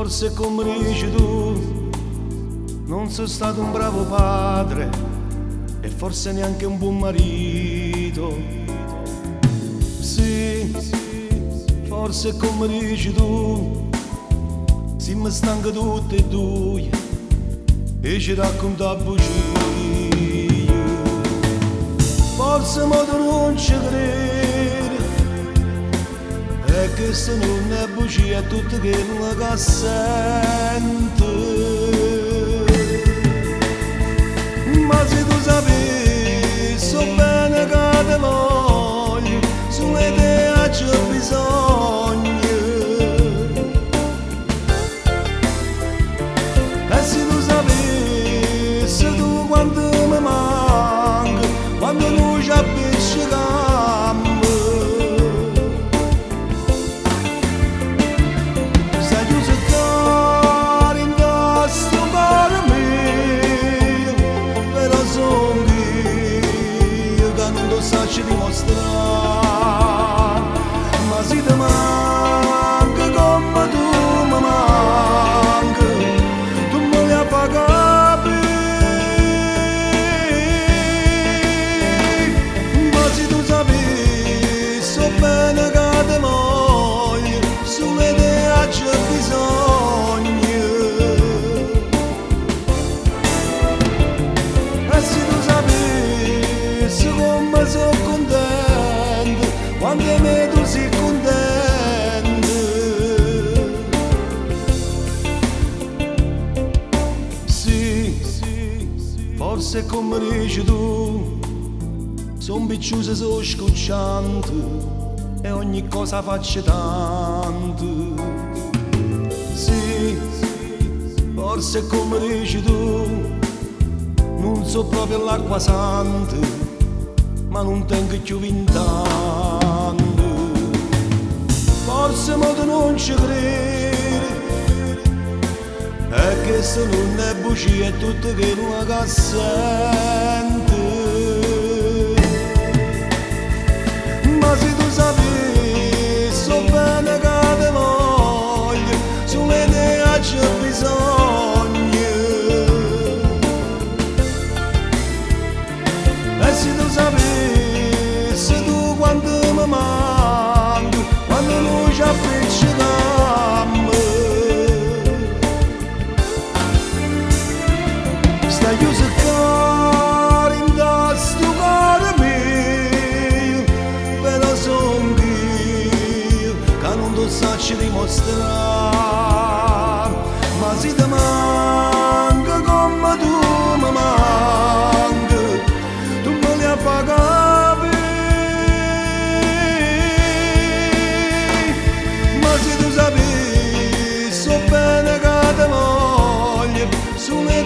Forse come dici tu, non sei stato un bravo padre e forse neanche un buon marito. Sì, forse come dici tu, siamo stanchi tutti e due e ci racconta bugie. Forse ma tu non ci credi, e che se non è bugia è tutto quello che senti. Ma se tu sapessi so bene che te voglio, sulle idee c'è bisogno. E se tu sapessi tu quanto mi manca, quando non ci appiccichiamo. Sai chiuso il cuore indosso un cuore mio, però sono io che non lo saccio dimostrare. Ma se ti manca come tu mi manca, tu me li hai pagati. Ma se tu sapessi so bene che ti voglio, sulle idee c'è bisogno. E se tu sapessi come sono contento quando me tu sei contento. Sì, forse come dici tu, son picciuse so scocciante e ogni cosa faccio tanto. Sì, forse come dici tu, non so proprio l'acqua santa, ma non tengo più 20 anni. Forse ma tu non ci credi, e che se non è bugia è tutto quello che senti. Ma se tu sapessi so bene che te voglio, sulle idee c'è bisogno. E se tu sapessi tu quanto mi manca, quando non ci appiccichiamo. Stai chiuso il cuore indosso un cuore mio, però sono io che non lo saccio dimostrare. Ma se ti manca come tu mi manca, tu me li hai pagati. Ma se tu sapessi so bene che te voglio, sulle